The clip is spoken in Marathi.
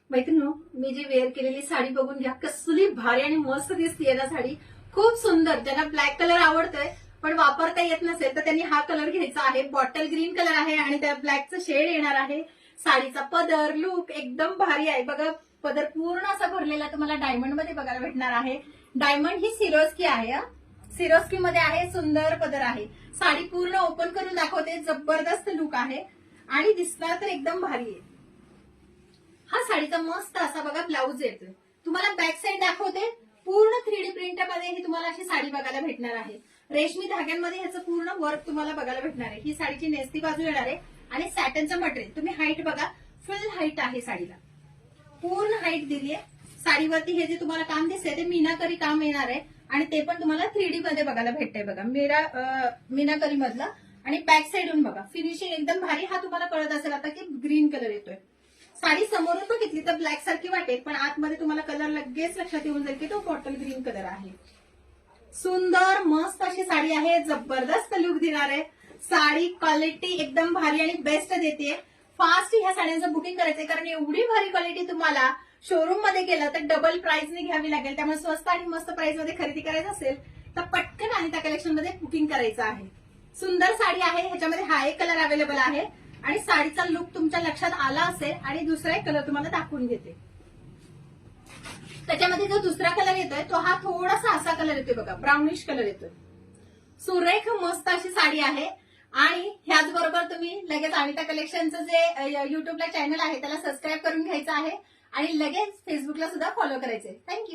मैत्रिणी, मी जी वेअर केलेली साडी बघून घ्या, कसली भारी आणि मस्त दिसतीये ना साडी. खूप सुंदर. ज्यांना ब्लॅक कलर आवडतोय पण वापरता येत नसेल तर त्यांनी हा कलर घ्यायचा आहे. बॉटल ग्रीन कलर आहे आणि त्या ब्लॅकचं शेड येणार आहे. साडीचा पदर लुक एकदम भारी आहे. बघा, पदर पूर्ण असा भरलेला तुम्हाला डायमंड मध्ये बघायला भेटणार आहे. डायमंड ही सिरोस्की आहे. सिरोस्की मध्ये आहे. सुंदर पदर आहे. साडी पूर्ण ओपन करून दाखवते. जबरदस्त लुक आहे आणि दिसणार तर एकदम भारी आहे. हा साडीचा मस्त असा बघा ब्लाऊज येतोय. तुम्हाला बॅक साईड दाखवते. पूर्ण 3D प्रिंट मध्ये ही तुम्हाला अशी साडी बघायला भेटणार आहे. रेशमी धाग्यांमध्ये ह्याचं पूर्ण वर्क तुम्हाला बघायला भेटणार आहे. ही साडीची नेसती बाजू येणार आहे आणि सॅटनचं मटेरियल. तुम्ही हाईट बघा, फुल हाईट आहे साडीला. पूर्ण हाईट दिली आहे. साडीवरती हे जे तुम्हाला काम दिसतंय ते मीनाकरी काम येणार आहे आणि ते पण तुम्हाला 3D मध्ये बघायला भेटतंय. बघा, मीनाकरी मधलं. आणि बॅक साईडून बघा, फिनिशिंग एकदम भारी. हा तुम्हाला कळत असेल आता की ग्रीन कलर येतोय. साडी समोरून बघितली तर ब्लॅक सारखी वाटेल पण आतमध्ये तुम्हाला कलर लगेच लक्षात येऊन जाईल की तो बॉटल ग्रीन कलर आहे. सुंदर मस्त अशी साडी आहे. जबरदस्त लुक देणार आहे. साडी क्वालिटी एकदम भारी आणि बेस्ट देते. फास्ट ह्या साड्यांचं बुकिंग करायचंय कारण एवढी भारी क्वालिटी तुम्हाला शोरूम मध्ये गेलं तर डबल प्राइसने घ्यावी लागेल. त्यामुळे स्वस्त आणि मस्त प्राइस मध्ये खरेदी करायचं असेल तर पटकन आणि त्या कलेक्शन मध्ये बुकिंग करायचं आहे. सुंदर साडी आहे. ह्याच्यामध्ये हा एक कलर अवेलेबल आहे आणि साडीचा लुक तुमच्या लक्षात आला असेल आणि दुसरा एक कलर तुम्हाला दाखवून घेते. त्याच्यामध्ये जो दुसरा कलर येतोय तो हा थोडासा असा कलर येतोय बघा, ब्राउनिश कलर येतोय. सुरेख मस्त अशी साडी आहे आणि ह्याचबरोबर तुम्ही लगेच अनिता कलेक्शनचं जे युट्यूबला चॅनल आहे त्याला सबस्क्राईब करून घ्यायचं आहे आणि लगेच फेसबुकला सुद्धा फॉलो करायचंय. थँक्यू.